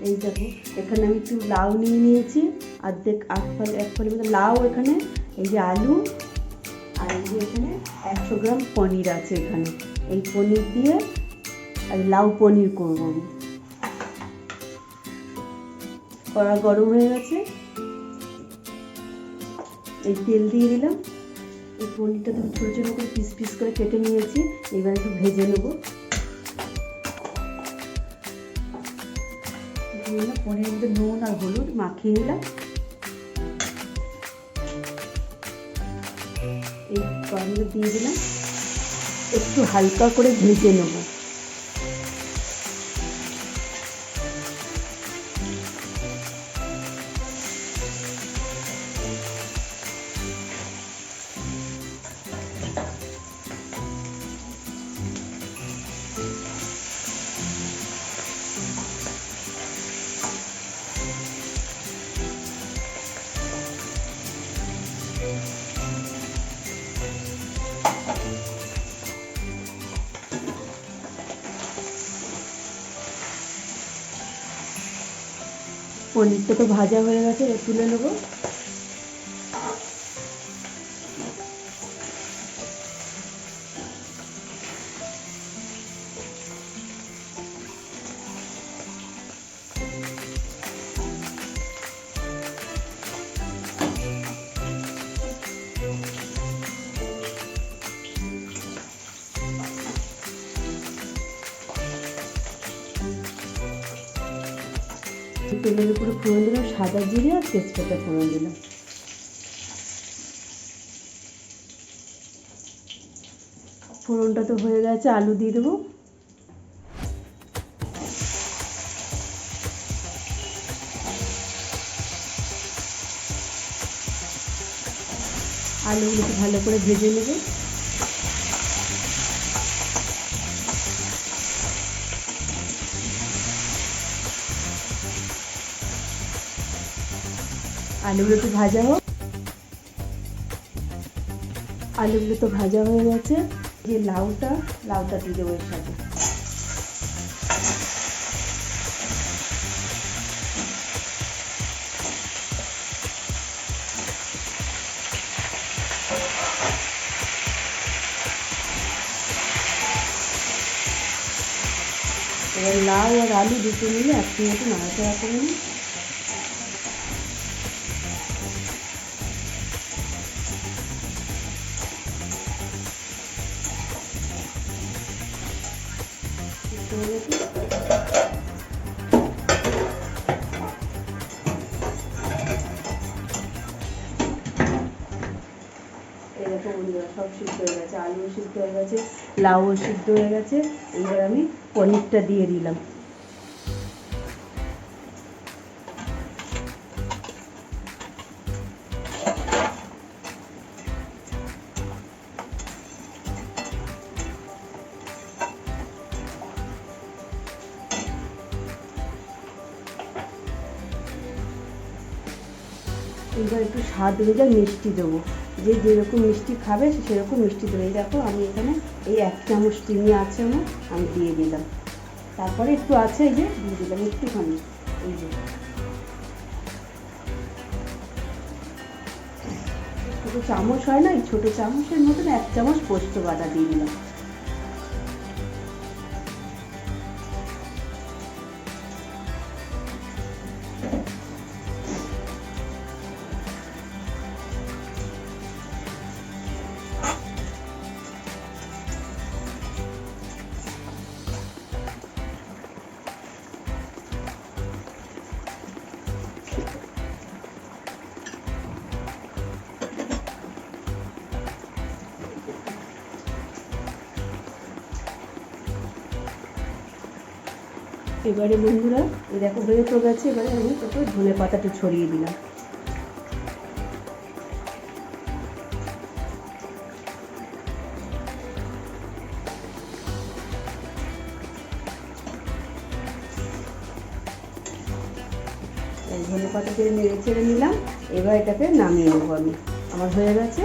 এই দেখো এখানে আমি একটু লাউ নিয়ে নিয়েছি, অর্ধেক এক ফালি মতো লাউ, এখানে এই যে আলু, আর এই যে এখানে 100 গ্রাম পনির আছে। এখানে এই পনির দিয়ে আর লাউ পনির করবো আমি। কড়া গরম হয়ে গেছে, এই তেল দিয়ে দিলাম। এই পনিরটা তো ছোটো ছোটো করে পিস পিস করে কেটে নিয়েছি, এবার একটু ভেজে নেবো। পনিরের মধ্যে নুন আর হলুদ মাখিয়ে নিলাম। এই কড়াইতে দিয়ে দিলাম, একটু হালকা করে ভেজে নেব। পনিরটা তো ভাজা হয়ে গেছে, তুলে নেবো। তেলের উপরে ফোড়ন দিলাম সাদা জিরে আর তেজপাতা ফোড়ন দিলাম। ফোড়নটা তো হয়ে গেছে, আলু দিয়ে দেবো। আলুগুলো ভালো করে ভেজে নেবে। আলুগুলো তো ভাজা হোক। আলুগুলো তো ভাজা হয়ে গেছে, যে লাউটা দিয়ে দেবো এর সাথে। এবার লাউ আর আলু দুটো মিলে একসঙ্গে নাড়াচাড়া করে নিই। এরকম সব সিদ্ধ হয়ে গেছে, আলুও সিদ্ধ হয়ে গেছে, লাউও সিদ্ধ হয়ে গেছে। এইবার আমি পনিরটা দিয়ে দিলাম। এইবার একটু স্বাদ অনুযায়ী মিষ্টি দেবো, যে যেরকম মিষ্টি খাবে সেরকম মিষ্টি দেবে। এই দেখো আমি এখানে এই 1 চামচ চিনি আছে আমার, আমি দিয়ে দিলাম। তারপরে একটু আছে, এই যে দিয়ে দিলাম একটুখানি, এই যে ছোটো চামচ হয় না, এই ছোটো চামচের মতন 1 চামচ পোস্ত বাটা দিয়ে দিলাম। এবারে বন্ধুরা এই দেখো হয়ে তো গেছে, এবারে আমি একটু ধনে পাতাটা ছড়িয়ে দিলাম। ধনে পাতা দিয়ে নেড়ে চেড়ে নিলাম। এবার এটাকে নামিয়ে নেবো আমি, আমার হয়ে গেছে।